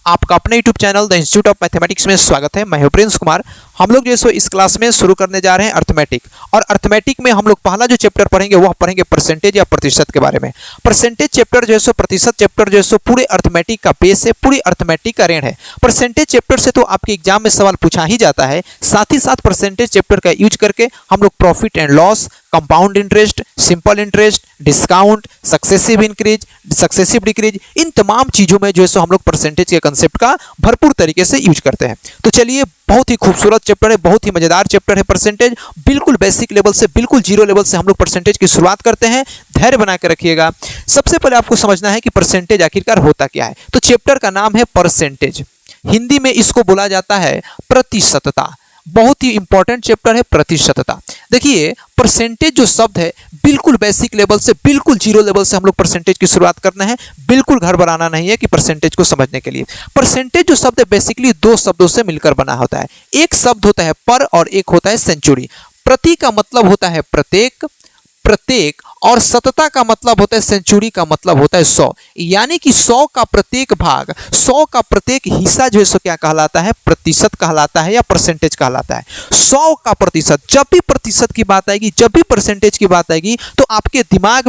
आपका अपने YouTube channel the institute of mathematics में स्वागत है। मैं हूं प्रिंस कुमार। हम लोग जो इस क्लास में शुरू करने जा रहे हैं अर्थमेटिक, और अर्थमेटिक में हम लोग पहला जो चैप्टर पढ़ेंगे वह पढ़ेंगे परसेंटेज या प्रतिशत के बारे में। परसेंटेज चैप्टर जो है प्रतिशत चैप्टर जो है पूरे अर्थमेटिक का बेस है, पूरी अर्थमेटिक का ऋण है। परसेंटेज चैप्टर से तो आपके एग्जाम में सवाल पूछा ही जाता है, साथ ही साथ परसेंटेज चैप्टर का यूज करके हम लोग profit and loss, compound interest, simple interest, discount, successive increase, successive decrease, इन तमाम चीजों में जो है हम लोग परसेंटेज के कंसेप्ट का भरपूर तरीके से यूज करते हैं। तो चलिए, बहुत ही खूबसूरत चैप्टर है, बहुत ही मजेदार चैप्टर है परसेंटेज। बिल्कुल बेसिक लेवल से, बिल्कुल जीरो लेवल से हम लोग परसेंटेज की शुरुआत करते हैं। धैर्य बना के रखिएगा। सबसे पहले आपको समझना है कि परसेंटेज आखिरकार होता क्या है। तो चैप्टर का नाम है परसेंटेज, हिंदी में इसको बोला जाता है प्रतिशतता। बहुत ही इंपॉर्टेंट चैप्टर है प्रतिशतता। देखिए, परसेंटेज जो शब्द है बिल्कुल बेसिक लेवल से, बिल्कुल जीरो लेवल से हम लोग परसेंटेज की शुरुआत करना है। बिल्कुल घर बनाना नहीं है कि परसेंटेज को समझने के लिए। परसेंटेज जो शब्द है बेसिकली दो शब्दों से मिलकर बना होता है। एक शब्द होता है पर और एक होता है सेंचुरी। प्रति का मतलब होता है प्रत्येक, प्रत्येक, और शतता का मतलब होता है, सेंचुरी का मतलब होता है 100। यानी कि 100 का प्रत्येक भाग, 100 का प्रत्येक हिस्सा जो है सो क्या कहलाता है, प्रतिशत कहलाता है या परसेंटेज कहलाता है। 100 का प्रतिशत, जब भी प्रतिशत की बात आएगी, जब भी परसेंटेज की बात आएगी, तो आपके दिमाग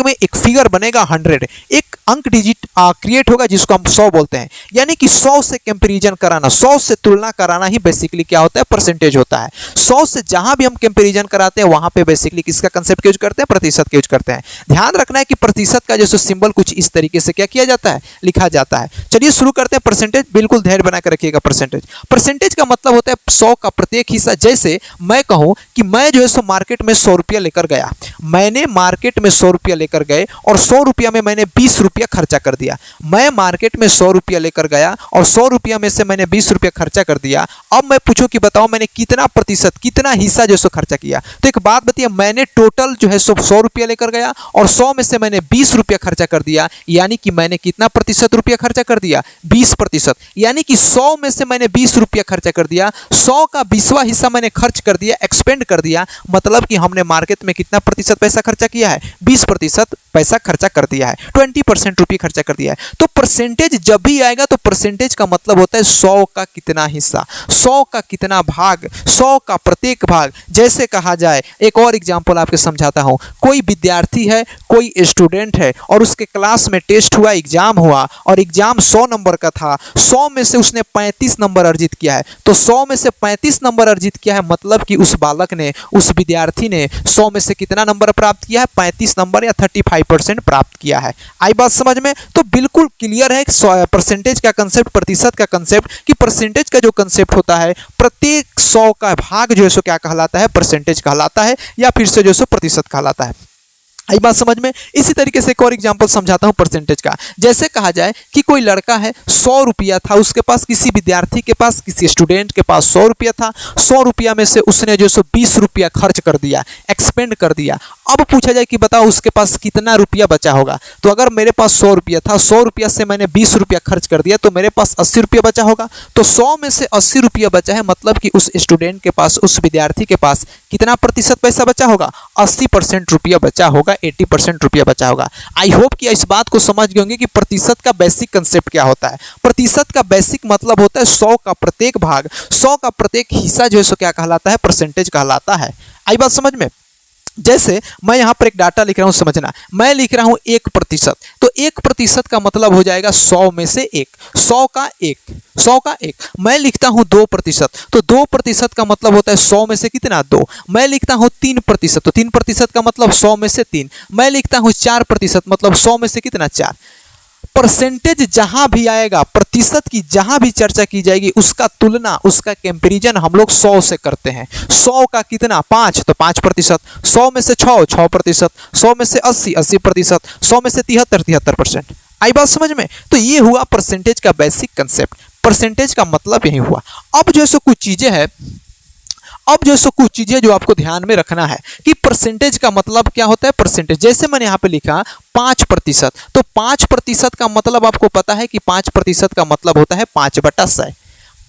में एक फिगर बनेगा 100, एक अंक डिजिट क्रिएट होगा जिसको हम 100 बोलते हैं। यानी कि 100 से कंपैरिजन कराना, 100 से तुलना कराना ही बेसिकली क्या होता है, परसेंटेज होता है। 100 से जहां भी हम कंपैरिजन कराते हैं वहां पे बेसिकली किसका कंसेप्ट यूज करते हैं, प्रतिशत के यूज करते हैं। ध्यान रखना है कि प्रतिशत का जैसे सिंबल कुछ इस तरीके से क्या किया जाता है, लिखा जाता है। चलिए शुरू करते हैं परसेंटेज। बिल्कुल धैर्य बना कर रखिएगा। परसेंटेज का मतलब होता है 100 का प्रत्येक हिस्सा। जैसे मैं कहूं कि मैं जो है सो मार्केट में 100 रुपया लेकर गया, मैंने मार्केट में 100 रुपया लेकर गए और 100 रुपया में मैंने 20 रुपया खर्चा कर दिया। मैं मार्केट में 100 रुपया लेकर गया और 100 रुपया में से मैंने 20 रुपया खर्चा कर दिया। अब मैं पूछूं कि बताओ मैंने कितना प्रतिशत, कितना हिस्सा जो सो खर्चा किया। तो एक बात बताइए, मैंने टोटल जो है 100 रुपया लेकर गया और 100 में से मैंने 20 रुपया खर्चा कर दिया। यानी कि मैंने कितना प्रतिशत रुपया खर्चा कर दिया, 20%। यानी कि 100 में से मैंने 20 रुपया खर्चा कर दिया, 100 का 20वां हिस्सा मैंने खर्च कर दिया, एक्सपेंड कर दिया। मतलब कि हमने मार्केट में कितना प्रतिशत पैसा खर्चा किया है, 20% पैसा खर्चा कर दिया है, 20% रुपये खर्चा कर दिया है। तो परसेंटेज जब भी आएगा तो परसेंटेज का मतलब होता है 100 का कितना हिस्सा, 100 का कितना भाग, 100 का प्रत्येक भाग। जैसे कहा जाए, एक और एग्जांपल आपको समझाता हूं। कोई विद्यार्थी है, कोई स्टूडेंट है और उसके क्लास में टेस्ट हुआ, एग्जाम हुआ और एग्जाम 100 नंबर का था। 100 में से उसने 35 नंबर अर्जित किया है। तो 100 में से 35 नंबर अर्जित किया है, मतलब कि उस बालक ने, उस विद्यार्थी ने 100 में से कितना नंबर प्राप्त किया है, 35 नंबर या 35% प्राप्त किया है। आई बात समझ में? तो बिल्कुल क्लियर है परसेंटेज का कंसेप्ट, प्रतिशत का कंसेप्ट, कि परसेंटेज का जो कंसेप्ट होता है, प्रत्येक 100 का भाग जो है सो क्या कहलाता है, परसेंटेज कहलाता है, या फिर से जो है प्रतिशत कहलाता है। आई बात समझ में? इसी तरीके से एक और एग्जांपल समझाता हूं परसेंटेज का। जैसे कहा जाए कि कोई लड़का है, 100 रुपया था उसके पास, किसी विद्यार्थी के पास, किसी स्टूडेंट के पास 100 रुपया था। 100 रुपया में से उसने जो सो 20 रुपया खर्च कर दिया, एक्सपेंड कर दिया। अब पूछा जाए कि बताओ उसके पास कितना रुपया बचा होगा। तो अगर मेरे पास 100 रुपया था, 100 रुपया से मैंने 20 रुपया खर्च कर दिया, तो मेरे पास 80 रुपया बचा होगा। तो 100 में से 80 रुपया बचा है, मतलब कि उस स्टूडेंट के पास, उस विद्यार्थी के पास कितना प्रतिशत पैसा बचा होगा, 80% रुपया बचा होगा, 80% रुपया बचा होगा। आई होप कि इस बात को समझ गए होंगे कि प्रतिशत का बेसिक कंसेप्ट क्या होता है। प्रतिशत का बेसिक मतलब होता है 100 का प्रत्येक भाग, 100 का प्रत्येक हिस्सा जो है सो क्या कहलाता है, परसेंटेज कहलाता है। आई बात समझ में? जैसे मैं यहां पर एक डाटा लिख रहा हूं, समझना। मैं लिख रहा हूं 1%, तो 1% का मतलब हो जाएगा 100 में से 1, 100 का 1, 100 का 1। मैं लिखता हूं 2%, तो 2% का मतलब होता है 100 में से कितना, 2। मैं लिखता हूं 3%, तो 3% का मतलब 100 में से 3। मैं लिखता हूं 4%, मतलब 100 में से कितना, 4। परसेंटेज जहां भी आएगा, प्रतिशत की जहां भी चर्चा की जाएगी, उसका तुलना, उसका कंपैरिजन हम लोग 100 से करते हैं। 100 का कितना, 5, तो 5%। 100 में से 6, 6%। 100 में से 80, 80%। 100 में से 73, 73%। आई बात समझ में? तो ये हुआ परसेंटेज का बेसिक कंसेप्ट। परसेंटेज का मतलब यही हुआ। अब जो सो कुछ चीजें हैं, अब जो सो कुछ चीजें जो आपको ध्यान में रखना है कि परसेंटेज का मतलब क्या होता है। परसेंटेज जैसे मैंने यहाँ पे लिखा 5%, तो 5% का मतलब आपको पता है कि 5% का मतलब होता है 5/100।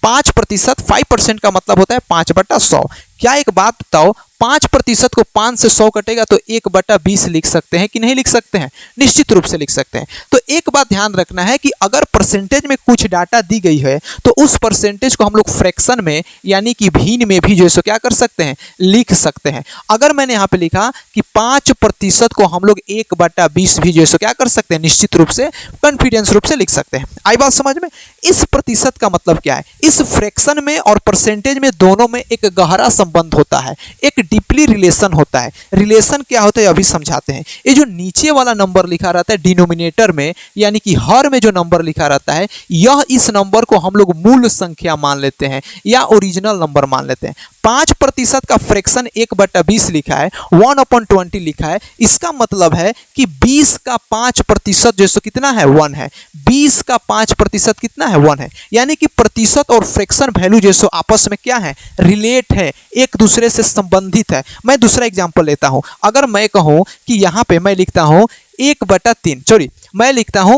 5%, 5% का मतलब होता है 5/100। क्या एक बात बताओ, 5% को 5 से 100 कटेगा तो 1/20 लिख सकते हैं कि नहीं लिख सकते हैं? निश्चित रूप से लिख सकते हैं। तो एक बात ध्यान रखना है कि अगर परसेंटेज में कुछ डाटा दी गई है तो उस परसेंटेज को हम लोग फ्रैक्शन में यानी कि भिन्न में भी जो है सो क्या कर सकते हैं? लिख सकते हैं। अगर मैंने यहाँ पे लिखा कि 5% को हम लोग 1/20 भी जो है सो क्या कर सकते हैं? निश्चित रूप से कॉन्फिडेंस रूप से लिख सकते हैं। आई बात समझ में? इस प्रतिशत का मतलब क्या है? इस फ्रैक्शन में और परसेंटेज में दोनों में एक गहरा संबंध होता है, एक डीपली रिलेशन होता है। रिलेशन क्या होता है अभी समझाते हैं। ये जो नीचे वाला नंबर लिखा रहता है डिनोमिनेटर में यानी कि हर में जो नंबर लिखा रहता है, यह इस नंबर को हम लोग मूल संख्या मान लेते हैं या ओरिजिनल नंबर मान लेते हैं। 5% का फ्रैक्शन 1/20 लिखा है, 1/20 लिखा है। इसका मतलब है कि 20 का 5% जो सो कितना है? 1 है। 20 का 5% कितना है? 1 है। यानी कि प्रतिशत और फ्रैक्शन वैल्यू जो सो आपस में क्या है? रिलेट है, एक दूसरे से संबंधित है। मैं दूसरा एग्जांपल लेता हूं। अगर मैं कहूं कि यहां पे मैं लिखता हूं 1/3, सॉरी मैं लिखता हूं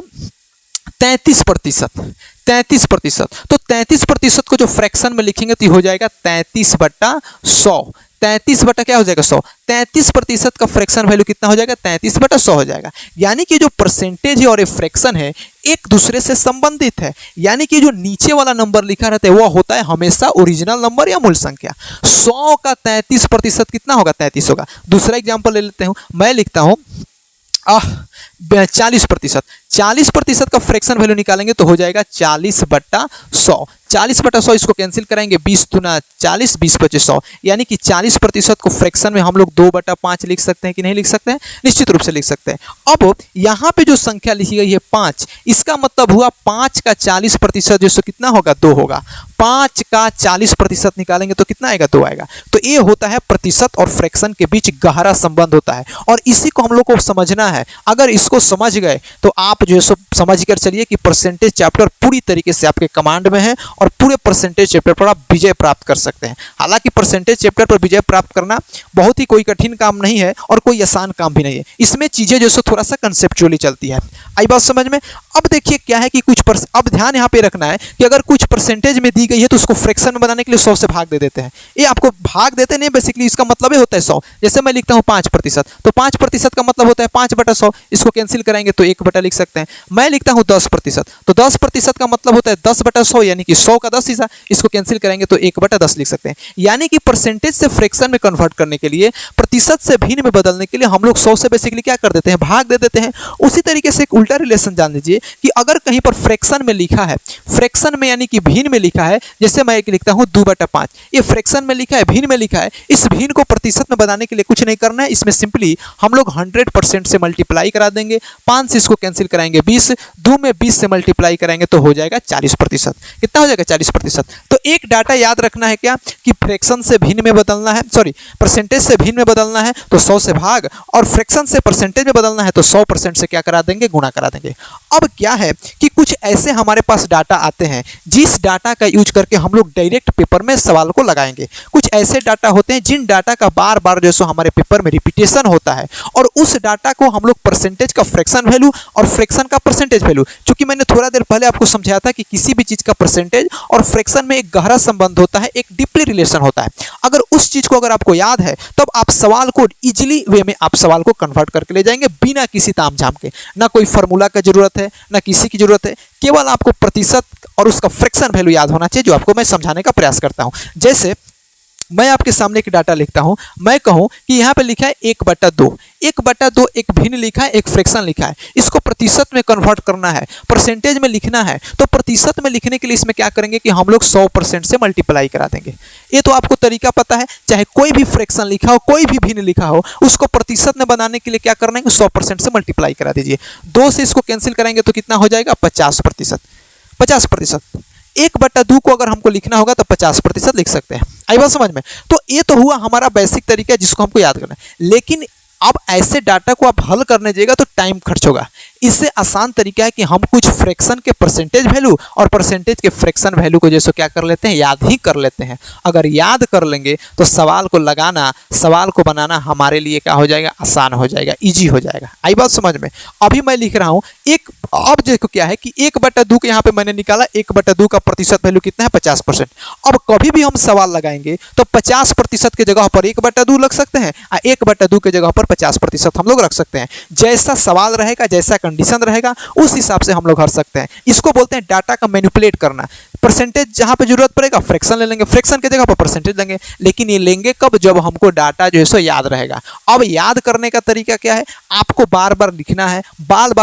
33%, 33%। तो 33% को जो फ्रैक्शन में लिखेंगे तो हो जाएगा 33/100। 33 बटा क्या हो जाएगा? 100। 33% का फ्रैक्शन वैल्यू कितना हो जाएगा? 33/100 हो जाएगा। यानी कि जो परसेंटेज है और ये फ्रैक्शन है एक दूसरे से संबंधित है। यानी कि जो नीचे वाला नंबर लिखा रहता है वो होता है हमेशा ओरिजिनल नंबर या मूल संख्या। 100 का 33% कितना होगा? 33 होगा। दूसरा एग्जाम्पल ले लेते हूं। मैं लिखता हूं 40%। 40% का फ्रैक्शन वैल्यू निकालेंगे तो हो जाएगा 40/100। 40/100 इसको कैंसिल कराएंगे, 20 दूना 40, 20×5 100। यानी कि 40% को फ्रैक्शन में हम लोग 2/5 लिख सकते हैं कि नहीं लिख सकते हैं? निश्चित रूप से लिख सकते हैं। अब यहाँ पे जो संख्या लिखी गई है 5, इसका मतलब हुआ 5 का 40% जो कितना होगा? 2 होगा। 5 का 40% निकालेंगे तो कितना आएगा? 2 आएगा। तो ये होता है प्रतिशत और फ्रैक्शन के बीच गहरा संबंध होता है और इसी को हम लोग को समझना है। अगर इसको समझ गए तो आप जो है सो समझ कर चलिए कि परसेंटेज चैप्टर पूरी तरीके से आपके कमांड में है और पूरे परसेंटेज चैप्टर पर आप विजय प्राप्त कर सकते हैं। हालांकि परसेंटेज चैप्टर पर विजय प्राप्त करना बहुत ही कोई कठिन काम नहीं है और कोई आसान काम भी नहीं है। इसमें चीजें जो सो थोड़ा सा कंसेप्चुअली चलती है। आई बात समझ में? अब देखिए क्या है कि अब ध्यान यहाँ पे रखना है कि अगर कुछ परसेंटेज में दी गई है तो उसको फ्रैक्शन में बनाने के लिए 100 से भाग दे देते हैं। ये आपको भाग देते नहीं, बेसिकली इसका मतलब ही होता है 100। जैसे मैं लिखता हूँ 5%, तो 5% का मतलब होता है 5/100। इसको कैंसिल कराएंगे तो 1 लिख सकते हैं। मैं लिखता हूँ 10%, तो 10% का मतलब होता है 10/100 यानी कि 100 का 10 हिस्सा। इसको कैंसिल करेंगे तो 1/10 लिख सकते हैं। यानी कि परसेंटेज से फ्रैक्शन में कन्वर्ट करने के लिए, प्रतिशत से भिन्न में बदलने के लिए हम लोग 100 से बेसिकली क्या कर देते हैं? भाग दे देते हैं। उसी तरीके से एक उल्टा रिलेशन जान लीजिए कि अगर कहीं पर फ्रैक्शन में लिखा है, फ्रैक्शन में यानी कि भिन्न में लिखा है, जैसे मैं एक लिखता हूं 2/5, ये फ्रैक्शन में लिखा है, भिन्न में लिखा है। इस भिन्न को प्रतिशत में बनाने के लिए कुछ नहीं करना है। इसमें सिंपली हम लोग 100% से मल्टीप्लाई करा देंगे। 5 से इसको कैंसिल कराएंगे 20, 2 में 20 से मल्टीप्लाई कराएंगे तो हो जाएगा 40%। कितना हो जाएगा? 40%। तो एक डाटा याद रखना है क्या कि फ्रैक्शन से भिन्न में बदलना है, सॉरी परसेंटेज से भिन्न में बदलना है तो 100 से भाग, और फ्रैक्शन से परसेंटेज में बदलना है तो 100% से क्या करा देंगे? गुणा करा देंगे। अब क्या है कि कुछ ऐसे हमारे पास डाटा आते हैं जिस डाटा का यूज करके हम लोग डायरेक्ट पेपर में सवाल को लगाएंगे। कुछ ऐसे डाटा होते हैं जिन डाटा का बार बार जो सो हमारे पेपर में रिपीटेशन होता है और उस डाटा को हम लोग परसेंटेज का फ्रैक्शन वैल्यू और फ्रैक्शन का परसेंटेज वैल्यू, क्योंकि मैंने थोड़ा देर पहले आपको समझाया था कि किसी भी चीज का परसेंटेज और फ्रैक्शन में एक गहरा संबंध होता है, एक डीपली रिलेशन होता है। अगर उस चीज को अगर आपको याद है तब आप सवाल को इजीली वे में आप सवाल को कन्वर्ट करके ले जाएंगे बिना किसी तामझाम के। ना कोई फॉर्मूला का जरूरत है, ना किसी की जरूरत है, केवल आपको प्रतिशत और उसका फ्रैक्शन वैल्यू याद होना चाहिए, जो आपको मैं समझाने का प्रयास करता हूं। जैसे मैं आपके सामने एक डाटा लिखता हूं, मैं कहूं कि यहां पे लिखा है 1/2, 1/2 एक भिन्न लिखा है, एक फ्रैक्शन लिखा है। इसको प्रतिशत में कन्वर्ट करना है, परसेंटेज में लिखना है। तो प्रतिशत में लिखने के लिए इसमें क्या करेंगे कि हम लोग 100% से मल्टीप्लाई करा देंगे। ये तो आपको तरीका पता है। चाहे कोई भी फ्रैक्शन लिखा हो, कोई भी भिन्न लिखा हो, उसको प्रतिशत में बनाने के लिए क्या करना है? 100% से मल्टीप्लाई करा दीजिए। 2 से इसको कैंसिल कराएंगे तो कितना हो जाएगा? 50%। 50%। 1/2 को अगर हमको लिखना होगा तो 50% लिख सकते हैं। आई बात समझ में? तो ये तो हुआ हमारा बेसिक तरीका जिसको हमको याद करना है। लेकिन अब ऐसे डाटा को आप हल करने जाइएगा तो टाइम खर्च होगा। इससे आसान तरीका है कि हम कुछ फ्रैक्शन के परसेंटेज वैल्यू और परसेंटेज के फ्रैक्शन वैल्यू को जैसे क्या कर लेते हैं, याद ही कर लेते हैं। अगर याद कर लेंगे तो सवाल को लगाना, सवाल को बनाना हमारे लिए क्या हो जाएगा, आसान हो जाएगा, इजी हो जाएगा। आई बात समझ में। अभी मैं लिख रहा हूँ एक, अब देखो क्या है कि 1/2 के यहाँ पे मैंने निकाला, 1/2 का प्रतिशत वैल्यू कितना है, 50%। अब कभी भी हम सवाल लगाएंगे तो 50% की जगह पर 1/2 लग सकते हैं और 1/2 की जगह पर 50% हम लोग रख सकते हैं। जैसा सवाल रहेगा, जैसा कंडीशन रहेगा, उस हिसाब से हम लोग हर सकते हैं। इसको बोलते हैं डाटा का मैनिपुलेट करना। परसेंटेज जहाँ पे जरूरत पड़ेगा फ्रैक्शन ले लेंगे, फ्रैक्शन की जगह पर परसेंटेज लेंगे, लेकिन ये लेंगे कब, जब हमको डाटा जो है सो याद रहेगा। अब याद करने का तरीका क्या है, आपको बार बार लिखना है, बार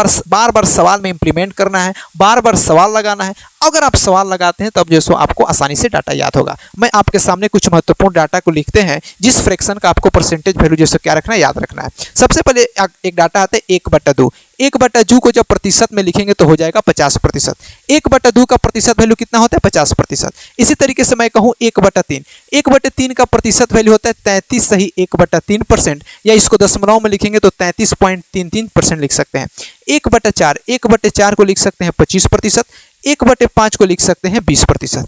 बार सवाल में इंप्लीमेंट करना है, बार बार सवाल लगाना है। अगर आप सवाल लगाते हैं तब जो सो आपको आसानी से डाटा याद होगा। मैं आपके सामने कुछ महत्वपूर्ण डाटा को लिखते हैं जिस फ्रैक्शन का आपको परसेंटेज वैल्यू जैसे क्या रखना है, याद रखना है। सबसे पहले एक डाटा आता है 1/2। 1/2 को जब प्रतिशत में लिखेंगे तो हो जाएगा 50%। 1/2 का प्रतिशत वैल्यू कितना होता है, 50%। इसी तरीके से मैं कहूँ 1/3, 1/3 का प्रतिशत वैल्यू होता है 33 सही 1/3%, या इसको दशमलव में लिखेंगे तो 33.33% लिख सकते हैं। 1/4, 1/4 को लिख सकते हैं 25%, 1/5 को लिख सकते हैं 20%।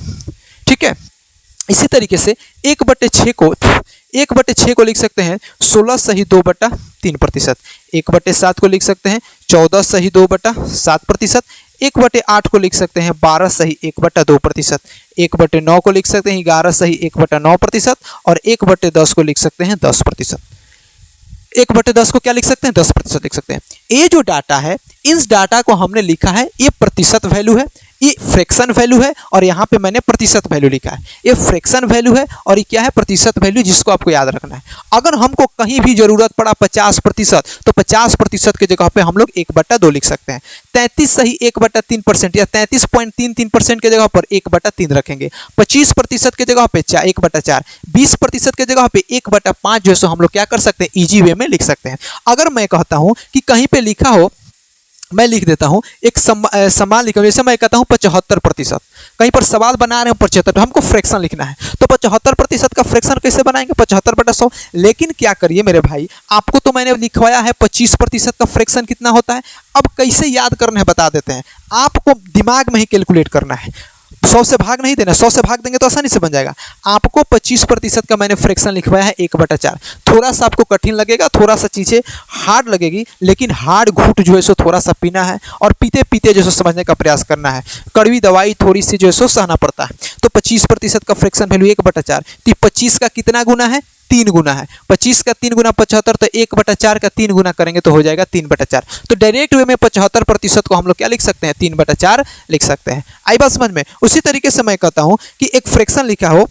ठीक है। इसी तरीके से 1/6 को लिख सकते हैं 16 सही 2/3%, 1/7 को लिख सकते हैं 14 सही 2/7%, 1/8 को लिख सकते हैं 12 सही 1/2%, 1/9 को लिख सकते हैं 11 सही 1/9% और 1/10 को लिख सकते हैं 10%। 1/10 को क्या लिख सकते हैं, 10% लिख सकते हैं। ये जो डाटा है, इस डाटा को हमने लिखा है, ये प्रतिशत वैल्यू है, ये फ्रैक्शन वैल्यू है, और यहाँ पे मैंने प्रतिशत वैल्यू लिखा है। ये फ्रैक्शन वैल्यू है और ये क्या है, प्रतिशत वैल्यू, जिसको आपको याद रखना है। अगर हमको कहीं भी जरूरत पड़ा 50%, तो 50% की जगह पे हम लोग 1/2 लिख सकते हैं। 33 सही 1/3% या 33.33% की जगह पर 1/3 रखेंगे। 25% की जगह पे 1/4, 20% की जगह पे 1/5 जो है हम लोग क्या कर सकते हैं, ईजी वे में लिख सकते हैं। अगर मैं कहता हूँ कि कहीं पे लिखा हो, मैं लिख देता हूं एक समान लिखा, जैसे मैं कहता हूं 75%, कहीं पर सवाल बना रहे हैं 75, हमको फ्रैक्शन लिखना है, तो 75% का फ्रैक्शन कैसे बनाएंगे, 75/100। लेकिन क्या करिए मेरे भाई, आपको तो मैंने लिखवाया है 25% का फ्रैक्शन कितना होता है। अब कैसे याद करना है बता देते हैं, आपको दिमाग में ही कैलकुलेट करना है। 100 से भाग नहीं देना, 100 से भाग देंगे तो आसानी से बन जाएगा। आपको 25% का मैंने फ्रैक्शन लिखवाया है 1/4। थोड़ा सा आपको कठिन लगेगा, थोड़ा सा चीज़ें हार्ड लगेगी, लेकिन हार्ड घूंट जो है सो थोड़ा सा पीना है और पीते पीते जो सो समझने का प्रयास करना है। कड़वी दवाई थोड़ी सी जो है सो सहना पड़ता है। तो 25% का फ्रैक्शन वैल्यू 1/4, तो 25 का कितना गुना है, 3 गुना है। 25 का 3 गुना 75, तो 1/4 का 3 गुना करेंगे तो हो जाएगा 3/4। तो डायरेक्ट वे में 75% को हम लोग क्या लिख सकते हैं, 3/4 लिख सकते हैं। आई बात समझ में। उसी तरीके से मैं कहता हूं कि एक फ्रैक्शन लिखा हो,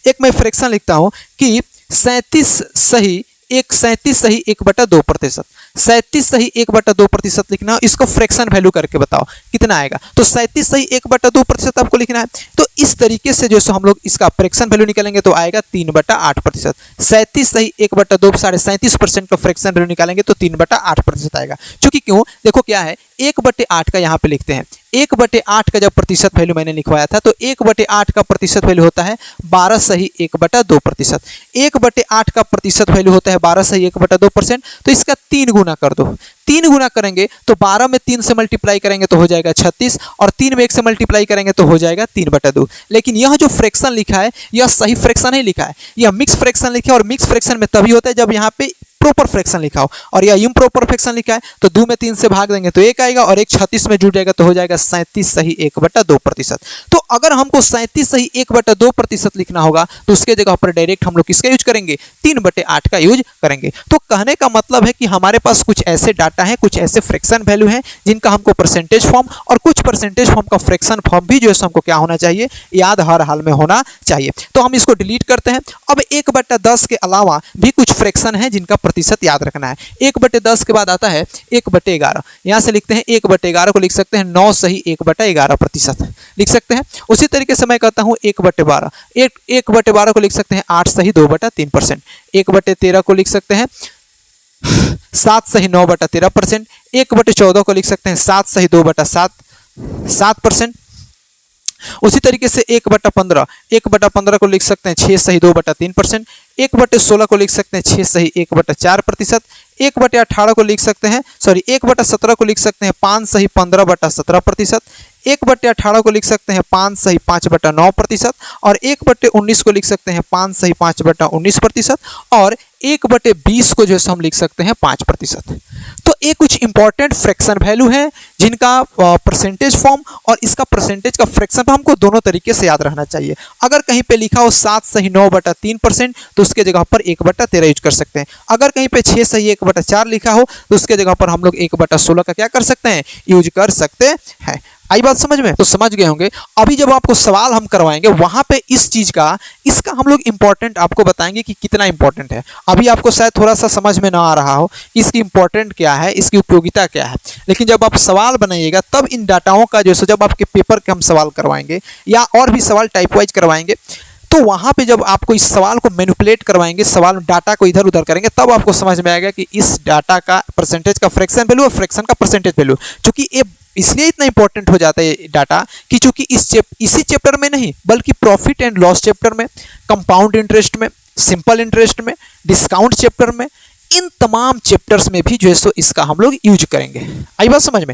एक मैं फ्रैक्शन लिखता हूं कि 37 सही 1/2%, 37 सही 1/2% लिखना हो। इसको फ्रैक्शन वैल्यू करके बताओ कितना आएगा, तो 37 सही 1/2% आपको लिखना है। तो इस तरीके से जो हम लोग इसका फ्रैक्शन वैल्यू निकालेंगे तो आएगा 3/8%। 37 सही 1/2, 37% का फ्रैक्शन वैल्यू निकालेंगे तो 3/8% आएगा। क्योंकि क्यों, देखो क्या है, 1/8 का यहाँ पे लिखते हैं। 1/8 का जब प्रतिशत वैल्यू मैंने लिखवाया था, तो 1/8 का प्रतिशत वैल्यू होता है 12 सही 1/2%। 1/8 का प्रतिशत वैल्यू होता है 12 सही 1/2%। तो इसका 3 गुना कर दो। 3 गुना करेंगे तो 12 में 3 से मल्टीप्लाई करेंगे तो हो जाएगा 36, और 3 में 1 से मल्टीप्लाई करेंगे तो हो जाएगा 3/2। लेकिन यह जो फ्रैक्शन लिखा है, यह सही फ्रैक्शन नहीं लिखा है, यह मिक्स फ्रैक्शन लिखा है। और मिक्स फ्रैक्शन में तभी होता है जब यहाँ पे प्रॉपर फ्रैक्शन लिखा हो, और यह इम्प्रॉपर फ्रैक्शन लिखा है। तो 2 में 3 से भाग देंगे तो 1 आएगा, और 1 36 में जुड़ जाएगा तो हो जाएगा 37 सही 1/2%। तो अगर हमको 37 सही 1/2% लिखना होगा तो उसके जगह पर डायरेक्ट हम लोग किसका यूज करेंगे, 3/8 का यूज करेंगे। तो कहने का मतलब है कि हमारे पास कुछ ऐसे डाटा हैं, कुछ ऐसे फ्रैक्शन वैल्यू हैं जिनका हमको परसेंटेज फॉर्म और कुछ परसेंटेज फॉर्म का फ्रैक्शन फॉर्म भी जो है हमको क्या होना चाहिए, याद हर हाल में होना चाहिए। तो हम इसको डिलीट करते हैं। अब 1/10 के अलावा भी कुछ फ्रैक्शन है जिनका प्रतिशत याद रखना है। 1/10 के बाद आता है 1/11। यहाँ से लिखते हैं 1/11 को लिख सकते हैं 9 सही 1/11% लिख सकते हैं। उसी तरीके से मैं कहता हूँ 1/12, 1/12 को लिख सकते हैं 8 सही 2/3%। 1/13 को लिख सकते हैं 7 सही 9/13%। 1/14 को लिख सकते हैं 7 सही 2/7%। उसी तरीके से 1/15 को लिख सकते हैं 6 सही 2/3%। 1/16 को लिख सकते हैं 6 सही 1/4%। 1/18 को लिख सकते हैं, सॉरी 1/17 को लिख सकते हैं 5 सही 15/17%, 1/18 को लिख सकते हैं 5 सही 5/9%, और 1/19 को लिख सकते हैं 5 सही 5/19%, और 1/20 को जो है हम लिख सकते हैं 5%। तो ये कुछ इंपॉर्टेंट फ्रैक्शन वैल्यू हैं जिनका परसेंटेज फॉर्म और इसका परसेंटेज का फ्रैक्शन हमको दोनों तरीके से याद रहना चाहिए। अगर कहीं पे लिखा हो 7 सही 9/3% तो उसके जगह पर 1/13 यूज कर सकते हैं। अगर कहीं पे 6 सही 1/4 लिखा हो तो उसके जगह पर हम लोग 1/16 का क्या कर सकते हैं, यूज कर सकते हैं। आई बात समझ में? तो समझ गए होंगे। अभी जब आपको सवाल हम करवाएंगे वहां पे इस चीज का, इसका हम लोग इंपॉर्टेंट आपको बताएंगे कि कितना इंपॉर्टेंट है। अभी आपको शायद थोड़ा सा समझ में ना आ रहा हो कि इसकी इंपॉर्टेंट क्या है, इसकी उपयोगिता क्या है, लेकिन जब आप सवाल बनाइएगा तब इन डाटाओं का जो है, जब आपके पेपर के हम सवाल करवाएंगे या और भी सवाल टाइप वाइज करवाएंगे, तो वहां पे जब आपको इस सवाल को मैनिपुलेट करवाएंगे, सवाल डाटा को इधर उधर करेंगे, तब आपको समझ में आएगा कि इस डाटा का परसेंटेज का फ्रैक्शन वैल्यू और फ्रैक्शन का परसेंटेज वैल्यू, क्योंकि ये इसलिए इतना इंपॉर्टेंट हो जाता है डाटा कि चूंकि इसी चैप्टर में नहीं बल्कि प्रॉफिट एंड लॉस चैप्टर में, कंपाउंड इंटरेस्ट में, सिंपल इंटरेस्ट में, डिस्काउंट चैप्टर में, इन तमाम चैप्टर्स में भी जो है सो इसका हम लोग यूज करेंगे। आई बात समझ में?